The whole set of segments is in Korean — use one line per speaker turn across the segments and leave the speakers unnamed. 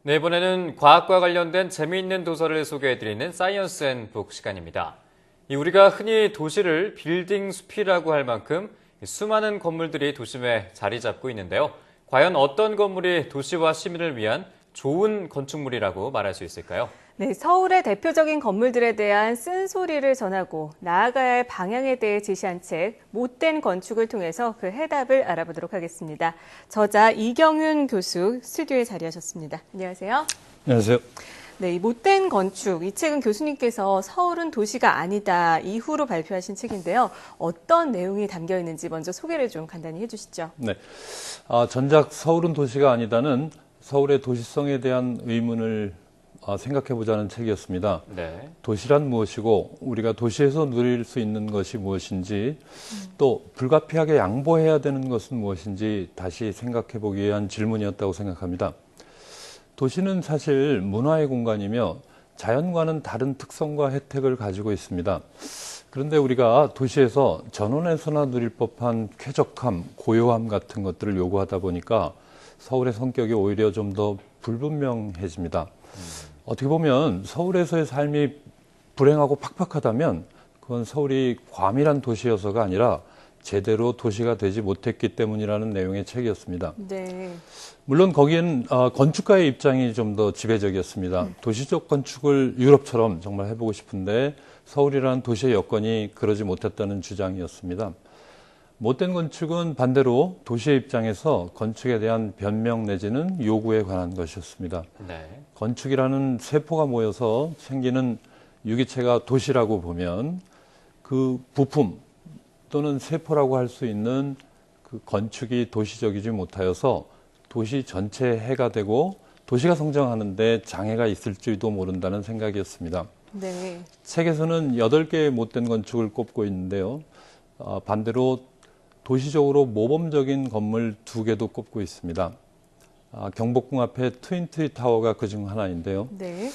네, 이번에는 과학과 관련된 재미있는 도서를 소개해드리는 사이언스 앤 북 시간입니다. 우리가 흔히 도시를 빌딩 숲이라고 할 만큼 수많은 건물들이 도심에 자리 잡고 있는데요. 과연 어떤 건물이 도시와 시민을 위한 좋은 건축물이라고 말할 수 있을까요?
네, 서울의 대표적인 건물들에 대한 쓴소리를 전하고 나아가야 할 방향에 대해 제시한 책 못된 건축을 통해서 그 해답을 알아보도록 하겠습니다. 저자 이경윤 교수 스튜디오에 자리하셨습니다. 안녕하세요.
안녕하세요.
네, 이 못된 건축, 이 책은 교수님께서 서울은 도시가 아니다 이후로 발표하신 책인데요. 어떤 내용이 담겨 있는지 먼저 소개를 좀 간단히 해주시죠.
네, 전작 서울은 도시가 아니다는 서울의 도시성에 대한 의문을 생각해보자는 책이었습니다.
네.
도시란 무엇이고 우리가 도시에서 누릴 수 있는 것이 무엇인지 또 불가피하게 양보해야 되는 것은 무엇인지 다시 생각해보기 위한 질문이었다고 생각합니다. 도시는 사실 문화의 공간이며 자연과는 다른 특성과 혜택을 가지고 있습니다. 그런데 우리가 도시에서 전원에서나 누릴 법한 쾌적함, 고요함 같은 것들을 요구하다 보니까 서울의 성격이 오히려 좀 더 불분명해집니다. 어떻게 보면 서울에서의 삶이 불행하고 팍팍하다면 그건 서울이 과밀한 도시여서가 아니라 제대로 도시가 되지 못했기 때문이라는 내용의 책이었습니다.
네.
물론 거기엔 건축가의 입장이 좀 더 지배적이었습니다. 도시적 건축을 유럽처럼 정말 해보고 싶은데 서울이라는 도시의 여건이 그러지 못했다는 주장이었습니다. 못된 건축은 반대로 도시의 입장에서 건축에 대한 변명 내지는 요구에 관한 것이었습니다.
네.
건축이라는 세포가 모여서 생기는 유기체가 도시라고 보면 그 부품 또는 세포라고 할 수 있는 그 건축이 도시적이지 못하여서 도시 전체에 해가 되고 도시가 성장하는데 장애가 있을지도 모른다는 생각이었습니다.
네.
책에서는 8개의 못된 건축을 꼽고 있는데요. 반대로 도시적으로 모범적인 건물 2개도 꼽고 있습니다. 경복궁 앞에 트윈트리타워가 그중 하나인데요.
네.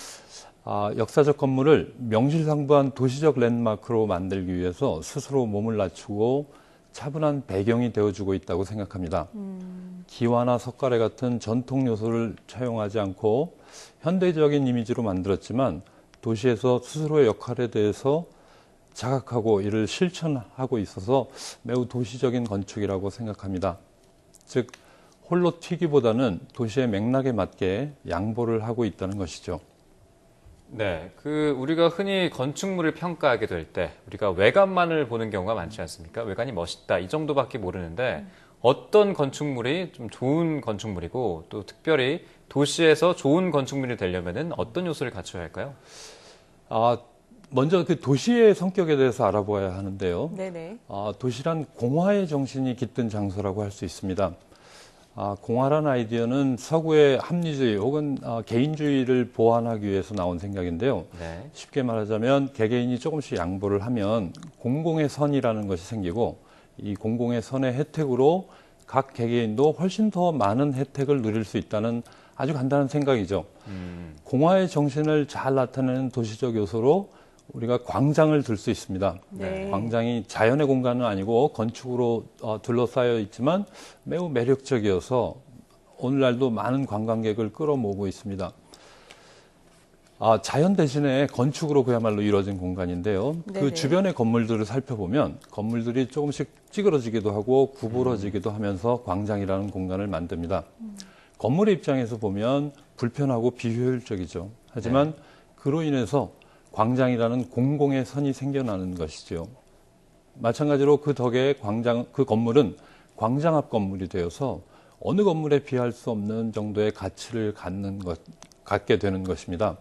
역사적 건물을 명실상부한 도시적 랜드마크로 만들기 위해서 스스로 몸을 낮추고 차분한 배경이 되어주고 있다고 생각합니다. 기와나 석가래 같은 전통 요소를 차용하지 않고 현대적인 이미지로 만들었지만 도시에서 스스로의 역할에 대해서 자각하고 이를 실천하고 있어서 매우 도시적인 건축이라고 생각합니다. 즉 홀로 튀기보다는 도시의 맥락에 맞게 양보를 하고 있다는 것이죠.
네, 우리가 흔히 건축물을 평가하게 될 때 우리가 외관만을 보는 경우가 많지 않습니까? 외관이 멋있다 이 정도밖에 모르는데 어떤 건축물이 좀 좋은 건축물이고 또 특별히 도시에서 좋은 건축물이 되려면은 어떤 요소를 갖춰야 할까요?
먼저 그 도시의 성격에 대해서 알아보아야 하는데요.
네네.
도시란 공화의 정신이 깃든 장소라고 할 수 있습니다. 공화란 아이디어는 서구의 합리주의 혹은 개인주의를 보완하기 위해서 나온 생각인데요.
네.
쉽게 말하자면 개개인이 조금씩 양보를 하면 공공의 선이라는 것이 생기고 이 공공의 선의 혜택으로 각 개개인도 훨씬 더 많은 혜택을 누릴 수 있다는 아주 간단한 생각이죠. 공화의 정신을 잘 나타내는 도시적 요소로 우리가 광장을 들 수 있습니다.
네.
광장이 자연의 공간은 아니고 건축으로 둘러싸여 있지만 매우 매력적이어서 오늘날도 많은 관광객을 끌어모으고 있습니다. 자연 대신에 건축으로 그야말로 이루어진 공간인데요.
네네.
그 주변의 건물들을 살펴보면 건물들이 조금씩 찌그러지기도 하고 구부러지기도 하면서 광장이라는 공간을 만듭니다. 건물의 입장에서 보면 불편하고 비효율적이죠. 하지만 그로 인해서 광장이라는 공공의 선이 생겨나는 것이죠. 마찬가지로 그 덕에 그 건물은 광장 앞 건물이 되어서 어느 건물에 비할 수 없는 정도의 가치를 갖게 되는 것입니다.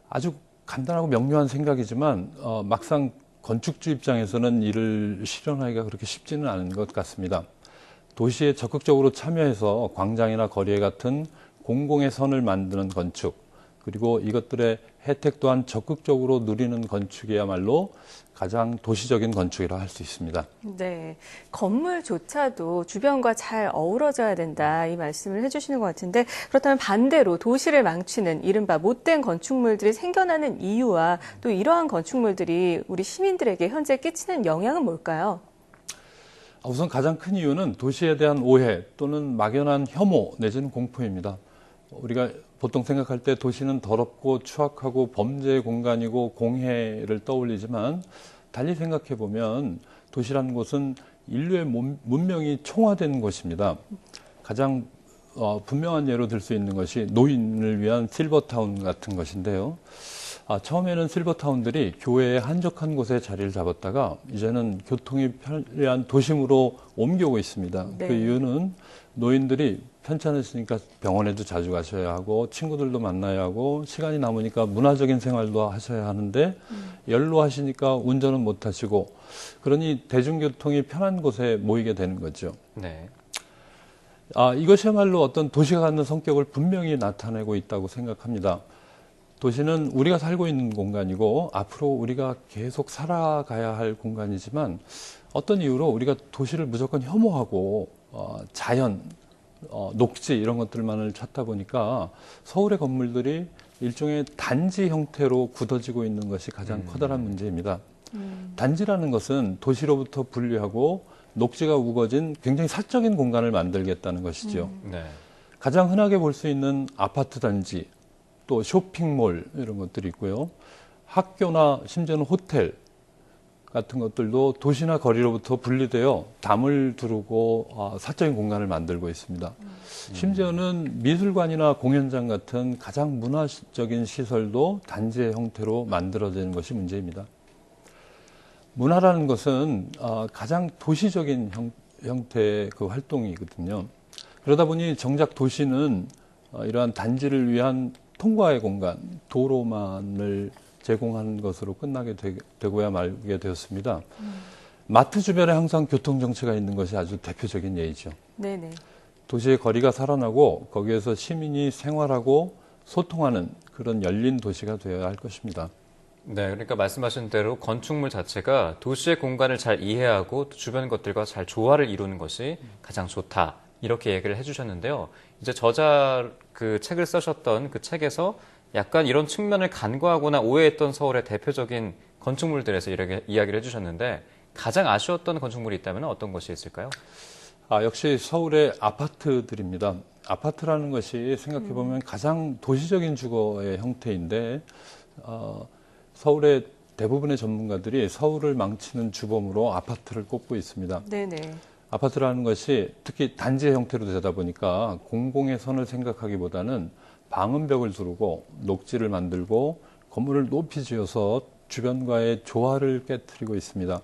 아주 간단하고 명료한 생각이지만 막상 건축주 입장에서는 이를 실현하기가 그렇게 쉽지는 않은 것 같습니다. 도시에 적극적으로 참여해서 광장이나 거리에 같은 공공의 선을 만드는 건축, 그리고 이것들의 혜택 또한 적극적으로 누리는 건축이야말로 가장 도시적인 건축이라 할 수 있습니다.
네, 건물조차도 주변과 잘 어우러져야 된다 이 말씀을 해주시는 것 같은데 그렇다면 반대로 도시를 망치는 이른바 못된 건축물들이 생겨나는 이유와 또 이러한 건축물들이 우리 시민들에게 현재 끼치는 영향은 뭘까요?
우선 가장 큰 이유는 도시에 대한 오해 또는 막연한 혐오 내지는 공포입니다. 우리가 보통 생각할 때 도시는 더럽고 추악하고 범죄의 공간이고 공해를 떠올리지만 달리 생각해 보면 도시라는 곳은 인류의 문명이 총화된 곳입니다. 가장 분명한 예로 들 수 있는 것이 노인을 위한 실버타운 같은 것인데요. 처음에는 실버타운들이 교외의 한적한 곳에 자리를 잡았다가 이제는 교통이 편리한 도심으로 옮겨오고 있습니다.
네.
그 이유는 노인들이 편찮으시니까 병원에도 자주 가셔야 하고 친구들도 만나야 하고 시간이 남으니까 문화적인 생활도 하셔야 하는데 연로하시니까 운전은 못 하시고 그러니 대중교통이 편한 곳에 모이게 되는 거죠.
네.
이것이야말로 어떤 도시가 갖는 성격을 분명히 나타내고 있다고 생각합니다. 도시는 우리가 살고 있는 공간이고 앞으로 우리가 계속 살아가야 할 공간이지만 어떤 이유로 우리가 도시를 무조건 혐오하고 자연, 녹지 이런 것들만을 찾다 보니까 서울의 건물들이 일종의 단지 형태로 굳어지고 있는 것이 가장 커다란 문제입니다. 단지라는 것은 도시로부터 분리하고 녹지가 우거진 굉장히 사적인 공간을 만들겠다는 것이죠.
네.
가장 흔하게 볼 수 있는 아파트 단지, 또 쇼핑몰 이런 것들이 있고요. 학교나 심지어는 호텔 같은 것들도 도시나 거리로부터 분리되어 담을 두르고 사적인 공간을 만들고 있습니다. 심지어는 미술관이나 공연장 같은 가장 문화적인 시설도 단지의 형태로 만들어지는 것이 문제입니다. 문화라는 것은 가장 도시적인 형태의 그 활동이거든요. 그러다 보니 정작 도시는 이러한 단지를 위한 통과의 공간, 도로만을 제공하는 것으로 끝나게 되고야 말게 되었습니다. 마트 주변에 항상 교통정체가 있는 것이 아주 대표적인 예이죠.
네네.
도시의 거리가 살아나고 거기에서 시민이 생활하고 소통하는 그런 열린 도시가 되어야 할 것입니다.
네, 그러니까 말씀하신 대로 건축물 자체가 도시의 공간을 잘 이해하고 또 주변 것들과 잘 조화를 이루는 것이 가장 좋다. 이렇게 얘기를 해주셨는데요. 이제 저자 그 책을 쓰셨던 그 책에서 약간 이런 측면을 간과하거나 오해했던 서울의 대표적인 건축물들에서 이렇게 이야기를 해주셨는데 가장 아쉬웠던 건축물이 있다면 어떤 것이 있을까요?
역시 서울의 아파트들입니다. 아파트라는 것이 생각해보면 가장 도시적인 주거의 형태인데 서울의 대부분의 전문가들이 서울을 망치는 주범으로 아파트를 꼽고 있습니다.
네네.
아파트라는 것이 특히 단지의 형태로 되다 보니까 공공의 선을 생각하기보다는 방음벽을 두르고 녹지를 만들고 건물을 높이 지어서 주변과의 조화를 깨트리고 있습니다.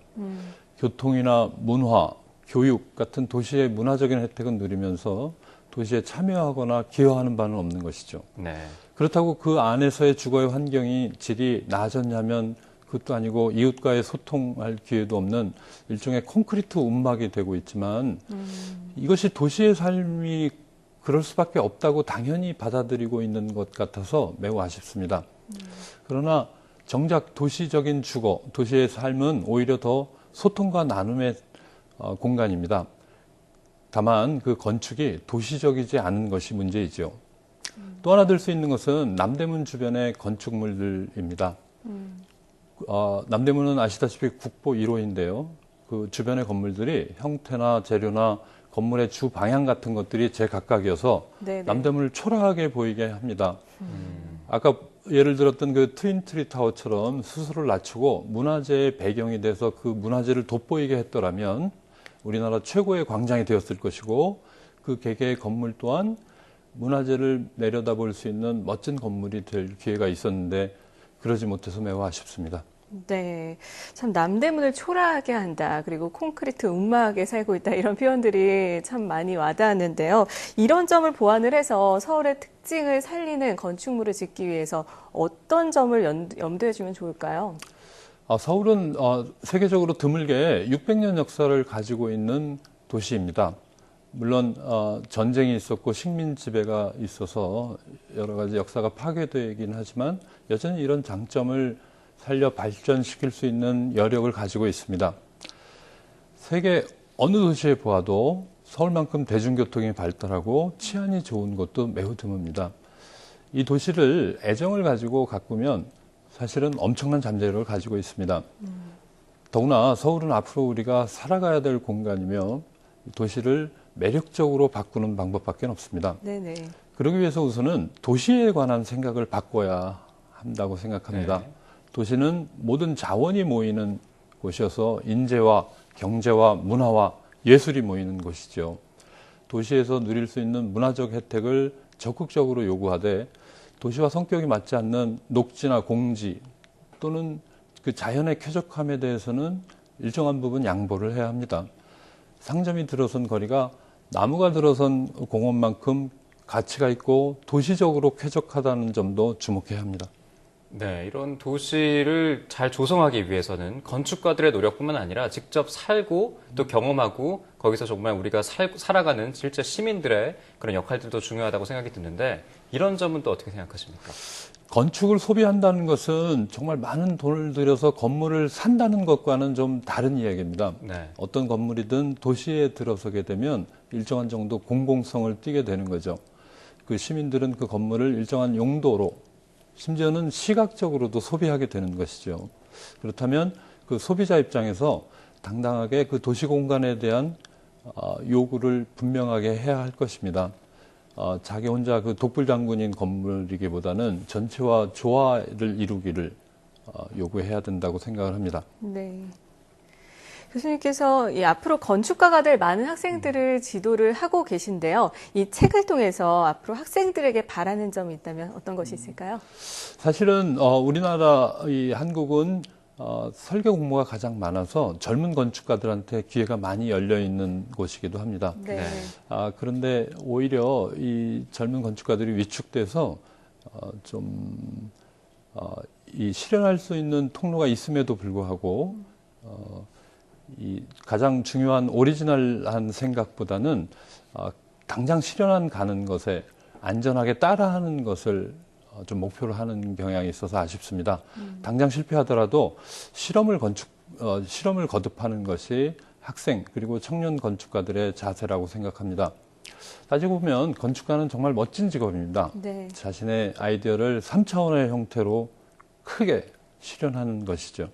교통이나 문화, 교육 같은 도시의 문화적인 혜택은 누리면서 도시에 참여하거나 기여하는 바는 없는 것이죠.
네.
그렇다고 그 안에서의 주거의 환경이 질이 나아졌냐면 그것도 아니고 이웃과의 소통할 기회도 없는 일종의 콘크리트 움막이 되고 있지만 이것이 도시의 삶이 그럴 수밖에 없다고 당연히 받아들이고 있는 것 같아서 매우 아쉽습니다. 그러나 정작 도시적인 주거, 도시의 삶은 오히려 더 소통과 나눔의 공간입니다. 다만 그 건축이 도시적이지 않은 것이 문제이죠. 또 하나 들 수 있는 것은 남대문 주변의 건축물들입니다. 남대문은 아시다시피 국보 1호인데요. 그 주변의 건물들이 형태나 재료나 건물의 주 방향 같은 것들이 제각각이어서
네네.
남대문을 초라하게 보이게 합니다. 아까 예를 들었던 그 트윈트리 타워처럼 스스로를 낮추고 문화재의 배경이 돼서 그 문화재를 돋보이게 했더라면 우리나라 최고의 광장이 되었을 것이고 그 개개의 건물 또한 문화재를 내려다볼 수 있는 멋진 건물이 될 기회가 있었는데 그러지 못해서 매우 아쉽습니다.
네. 참 남대문을 초라하게 한다. 그리고 콘크리트 움막에 살고 있다. 이런 표현들이 참 많이 와닿았는데요. 이런 점을 보완을 해서 서울의 특징을 살리는 건축물을 짓기 위해서 어떤 점을 염두에 주면 좋을까요?
서울은 세계적으로 드물게 600년 역사를 가지고 있는 도시입니다. 물론 전쟁이 있었고 식민 지배가 있어서 여러 가지 역사가 파괴되긴 하지만 여전히 이런 장점을 살려 발전시킬 수 있는 여력을 가지고 있습니다. 세계 어느 도시에 보아도 서울만큼 대중교통이 발달하고 치안이 좋은 곳도 매우 드뭅니다. 이 도시를 애정을 가지고 가꾸면 사실은 엄청난 잠재력을 가지고 있습니다. 더구나 서울은 앞으로 우리가 살아가야 될 공간이며 도시를 매력적으로 바꾸는 방법밖에 없습니다.
네네.
그러기 위해서 우선은 도시에 관한 생각을 바꿔야 한다고 생각합니다.
네.
도시는 모든 자원이 모이는 곳이어서 인재와 경제와 문화와 예술이 모이는 곳이죠. 도시에서 누릴 수 있는 문화적 혜택을 적극적으로 요구하되 도시와 성격이 맞지 않는 녹지나 공지 또는 그 자연의 쾌적함에 대해서는 일정한 부분 양보를 해야 합니다. 상점이 들어선 거리가 나무가 들어선 공원만큼 가치가 있고 도시적으로 쾌적하다는 점도 주목해야 합니다.
네, 이런 도시를 잘 조성하기 위해서는 건축가들의 노력뿐만 아니라 직접 살고 또 경험하고 거기서 정말 우리가 살아가는 실제 시민들의 그런 역할들도 중요하다고 생각이 드는데 이런 점은 또 어떻게 생각하십니까?
건축을 소비한다는 것은 정말 많은 돈을 들여서 건물을 산다는 것과는 좀 다른 이야기입니다.
네.
어떤 건물이든 도시에 들어서게 되면 일정한 정도 공공성을 띠게 되는 거죠. 그 시민들은 그 건물을 일정한 용도로 심지어는 시각적으로도 소비하게 되는 것이죠. 그렇다면 그 소비자 입장에서 당당하게 그 도시 공간에 대한 요구를 분명하게 해야 할 것입니다. 자기 혼자 그 독불장군인 건물이기보다는 전체와 조화를 이루기를 요구해야 된다고 생각을 합니다.
네. 교수님께서 앞으로 건축가가 될 많은 학생들을 지도를 하고 계신데요. 이 책을 통해서 앞으로 학생들에게 바라는 점이 있다면 어떤 것이 있을까요?
사실은 우리나라 이 한국은 설계 공모가 가장 많아서 젊은 건축가들한테 기회가 많이 열려 있는 곳이기도 합니다.
네.
그런데 오히려 이 젊은 건축가들이 위축돼서 이 실현할 수 있는 통로가 있음에도 불구하고 이 가장 중요한 오리지널한 생각보다는 당장 실현한 가는 것에 안전하게 따라하는 것을 좀 목표로 하는 경향이 있어서 아쉽습니다. 당장 실패하더라도 실험을 거듭하는 것이 학생 그리고 청년 건축가들의 자세라고 생각합니다. 따지고 보면 건축가는 정말 멋진 직업입니다.
네.
자신의 아이디어를 3차원의 형태로 크게 실현하는 것이죠.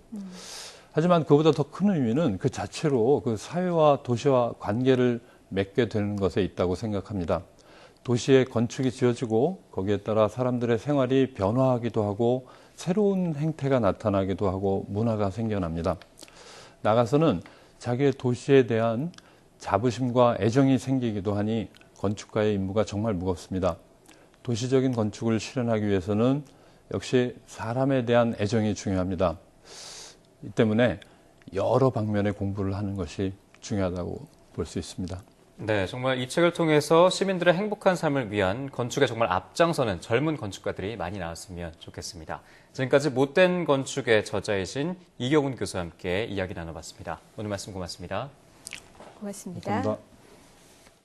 하지만 그보다 더 큰 의미는 그 자체로 그 사회와 도시와 관계를 맺게 되는 것에 있다고 생각합니다. 도시에 건축이 지어지고 거기에 따라 사람들의 생활이 변화하기도 하고 새로운 행태가 나타나기도 하고 문화가 생겨납니다. 나가서는 자기의 도시에 대한 자부심과 애정이 생기기도 하니 건축가의 임무가 정말 무겁습니다. 도시적인 건축을 실현하기 위해서는 역시 사람에 대한 애정이 중요합니다. 이 때문에 여러 방면의 공부를 하는 것이 중요하다고 볼 수 있습니다.
네, 정말 이 책을 통해서 시민들의 행복한 삶을 위한 건축에 정말 앞장서는 젊은 건축가들이 많이 나왔으면 좋겠습니다. 지금까지 못된 건축의 저자이신 이경훈 교수와 함께 이야기 나눠봤습니다. 오늘 말씀 고맙습니다.
고맙습니다.
감사합니다.